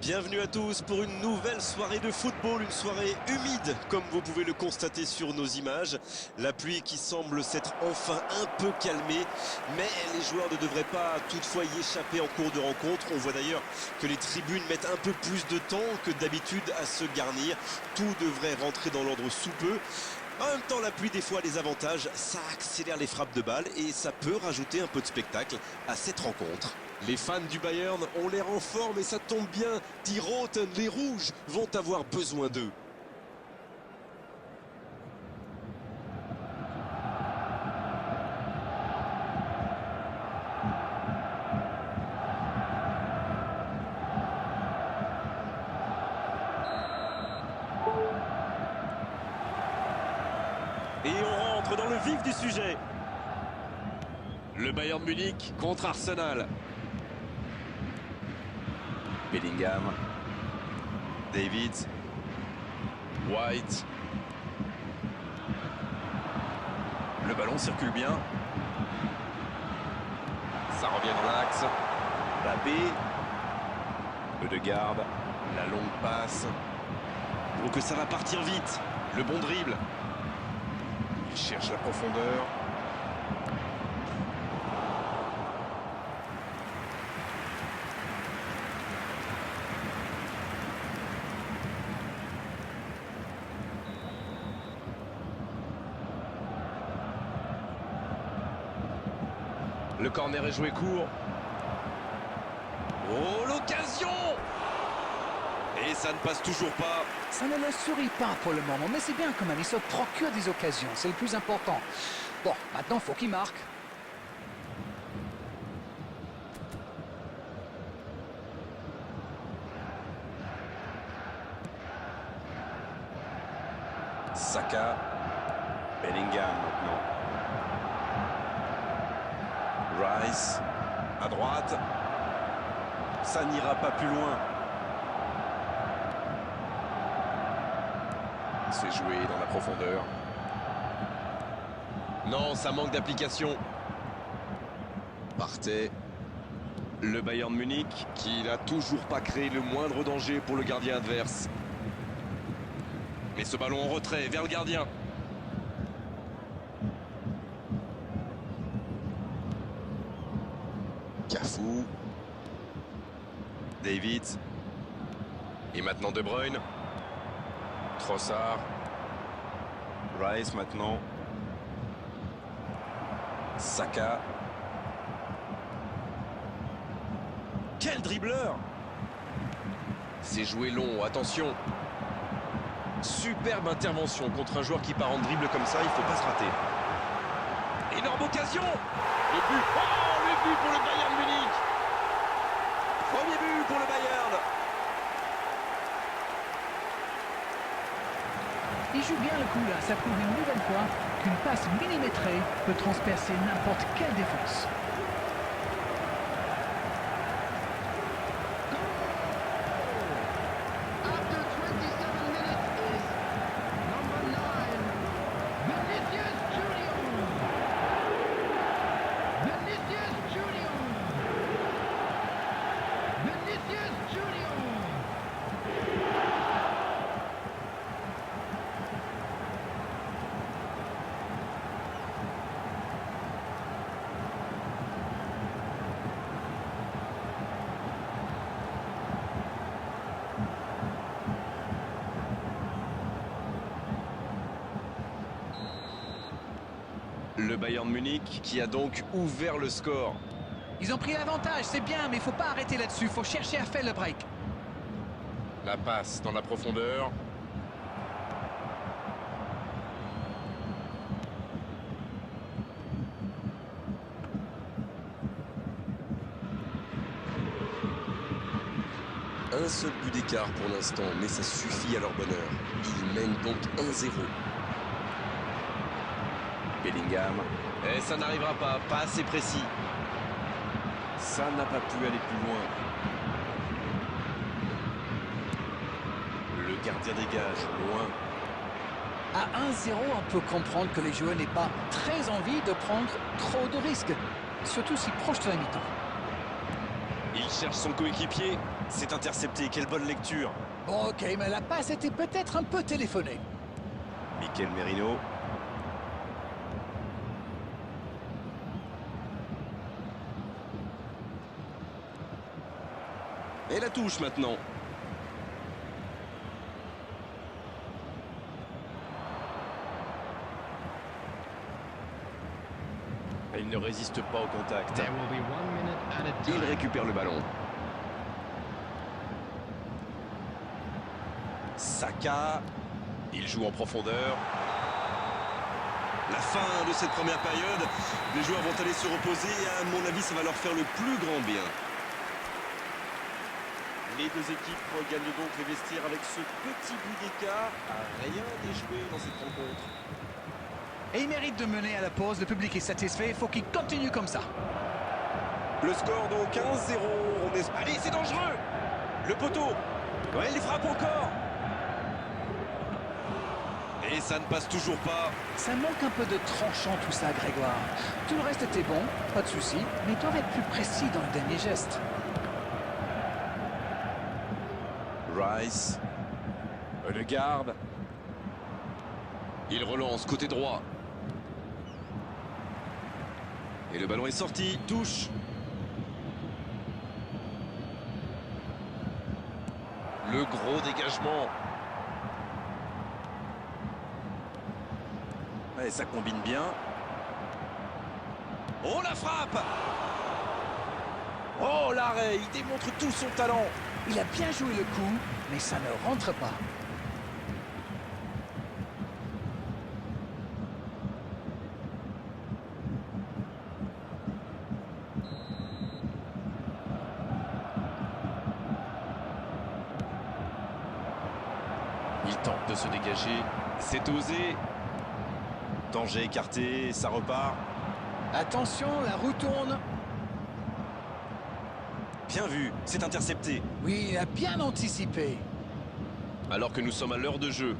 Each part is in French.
Bienvenue à tous pour une nouvelle soirée de football, une soirée humide comme vous pouvez le constater sur nos images. La pluie qui semble s'être enfin un peu calmée, mais les joueurs ne devraient pas toutefois y échapper en cours de rencontre. On voit d'ailleurs que les tribunes mettent un peu plus de temps que d'habitude à se garnir. Tout devrait rentrer dans l'ordre sous peu. En même temps, la pluie des fois a des avantages, ça accélère les frappes de balles et ça peut rajouter un peu de spectacle à cette rencontre. Les fans du Bayern ont l'air en forme et ça tombe bien. Die Roten, les rouges, vont avoir besoin d'eux. Et on rentre dans le vif du sujet. Le Bayern Munich contre Arsenal. Bellingham, David, White. Le ballon circule bien. Ça revient dans l'axe. Mbappé. Ødegaard. La longue passe. Donc ça va partir vite. Le bon dribble. Il cherche la profondeur. Le corner est joué court. Oh, l'occasion! Et ça ne passe toujours pas. Ça ne le sourit pas pour le moment, mais c'est bien quand même. Il se procure des occasions, c'est le plus important. Bon, maintenant, il faut qu'il marque. Saka. Bellingham maintenant. Rice, à droite, ça n'ira pas plus loin. C'est joué dans la profondeur. Non, ça manque d'application. Partez. Le Bayern Munich qui n'a toujours pas créé le moindre danger pour le gardien adverse. Mais ce ballon en retrait vers le gardien. Cafou. David. Et maintenant De Bruyne. Trossard. Rice maintenant. Saka. Quel dribbleur! C'est joué long, attention. Superbe intervention contre un joueur qui part en dribble comme ça, il ne faut pas se rater. Énorme occasion! Le but! Oh, le but pour le Bayern Munich! Premier but pour le Bayern! Il joue bien le coup là, ça prouve une nouvelle fois qu'une passe millimétrée peut transpercer n'importe quelle défense. Le Bayern Munich qui a donc ouvert le score. Ils ont pris l'avantage, c'est bien, mais il ne faut pas arrêter là-dessus, il faut chercher à faire le break. La passe dans la profondeur. Un seul but d'écart pour l'instant, mais ça suffit à leur bonheur. Ils mènent donc 1-0. Bellingham. Et ça n'arrivera pas assez précis. Ça n'a pas pu aller plus loin. Le gardien dégage, loin. À 1-0, on peut comprendre que les joueurs n'aient pas très envie de prendre trop de risques, surtout si proche de la mi-temps. Il cherche son coéquipier. C'est intercepté, quelle bonne lecture. Bon, ok, mais la passe était peut-être un peu téléphonée. Mikel Merino. Et la touche maintenant. Il ne résiste pas au contact. There will be 1 minute added Il time. récupère le ballon. Saka. Il joue en profondeur. La fin de cette première période. Les joueurs vont aller se reposer et à mon avis, ça va leur faire le plus grand bien. Les deux équipes gagnent donc les vestiaires avec ce petit but d'écart. Rien n'est joué dans cette rencontre. Et il mérite de mener à la pause, le public est satisfait, il faut qu'il continue comme ça. Le score donc 15-0. Allez, c'est dangereux. Le poteau. Ouais, il frappe encore. Et ça ne passe toujours pas. Ça manque un peu de tranchant tout ça, Grégoire. Tout le reste était bon, pas de souci, mais ils doivent être plus précis dans le dernier geste. Rice. Le garde. Il relance côté droit. Et le ballon est sorti. Touche. Le gros dégagement. Ouais, ça combine bien. Oh, la frappe! Oh, l'arrêt! Il démontre tout son talent. Il a bien joué le coup, mais ça ne rentre pas. Il tente de se dégager. C'est osé. Danger écarté, ça repart. Attention, la roue tourne. Bien vu, c'est intercepté. Oui, il a bien anticipé. Alors que nous sommes à l'heure de jeu.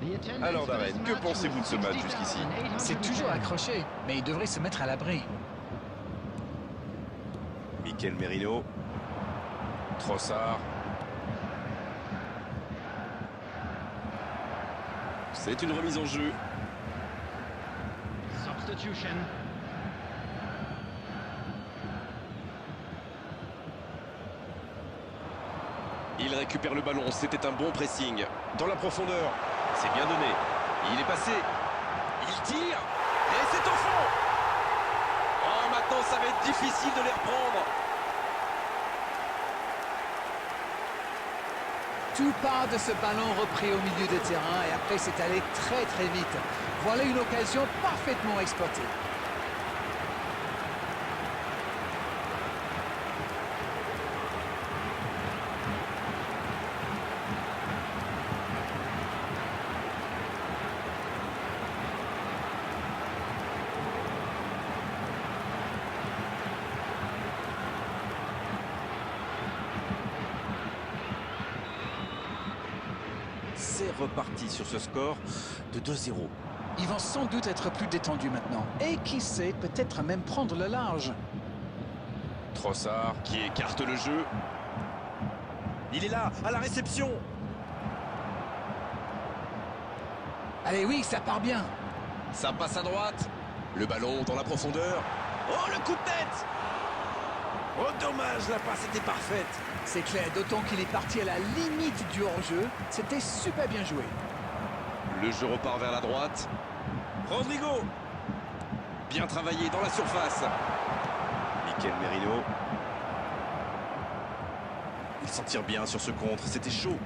The attendance Alors, for Darren, this que match pensez-vous de ce was match jusqu'ici? 60,810. C'est toujours accroché, mais il devrait se mettre à l'abri. Mikel Merino. Trossard. C'est une remise en jeu. Substitution. Il récupère le ballon, c'était un bon pressing. Dans la profondeur, c'est bien donné. Il est passé. Il tire. Et c'est au fond. Oh, maintenant, ça va être difficile de les reprendre. Tout part de ce ballon repris au milieu de terrain et après c'est allé très très vite. Voilà une occasion parfaitement exploitée. C'est reparti sur ce score de 2-0. Ils vont sans doute être plus détendus maintenant. Et qui sait, peut-être même prendre le large. Trossard qui écarte le jeu. Il est là, à la réception. Allez oui, ça part bien. Ça passe à droite. Le ballon dans la profondeur. Oh, le coup de tête. Oh, dommage, la passe était parfaite. C'est clair, d'autant qu'il est parti à la limite du hors-jeu. C'était super bien joué. Le jeu repart vers la droite. Rodrigo. Bien travaillé dans la surface. Mikel Merino. Il s'en tire bien sur ce contre, c'était chaud.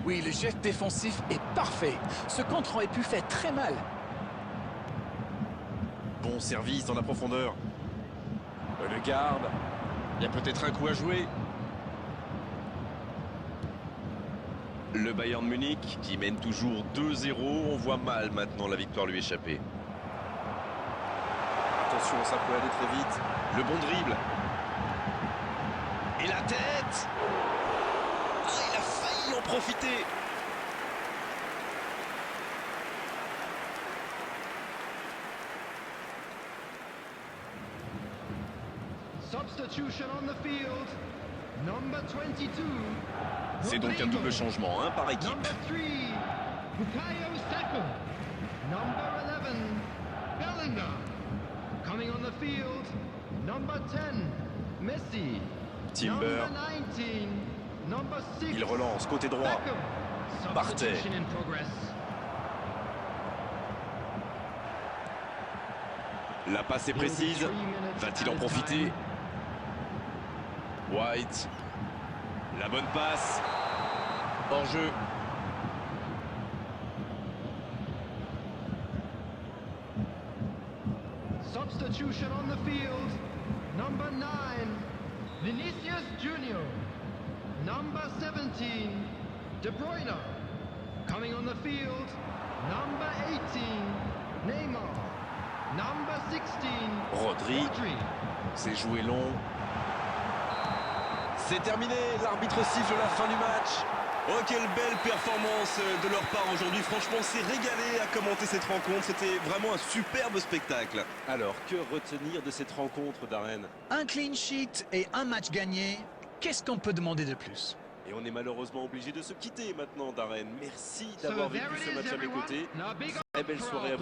Oui, le geste défensif est parfait. Ce contre aurait pu faire très mal. Bon service dans la profondeur. Le garde. Il y a peut-être un coup à jouer. Le Bayern Munich qui mène toujours 2-0. On voit mal maintenant la victoire lui échapper. Attention, ça peut aller très vite. Le bon dribble. Et la tête. Ah, il a failli en profiter. Substitution on the field. Number 22. C'est donc un double changement hein, par équipe. Number 3. Bukayo Saka. Number 11. Bellingham. Coming on the field. Number 10. Messi. Timber. Number 19. Number 6. Il relance côté droit. Beckham. Barthez. Substitution in progress. La passe est précise. Va-t-il en profiter? White. La bonne passe. Hors jeu. Substitution on the field. Number 9. Vinicius Junior. Number 17. De Bruyne. Coming on the field. Number 18. Neymar. Number 16. Rodri. C'est joué long. C'est terminé. L'arbitre siffle la fin du match. Oh, quelle belle performance de leur part aujourd'hui. Franchement, on s'est régalé à commenter cette rencontre. C'était vraiment un superbe spectacle. Alors, que retenir de cette rencontre, Darren? Un clean sheet et un match gagné. Qu'est-ce qu'on peut demander de plus? Et on est malheureusement obligé de se quitter maintenant, Darren. Merci So d'avoir there vécu it ce is, match à mes everyone. côtés. Now big Très belle soirée à vous.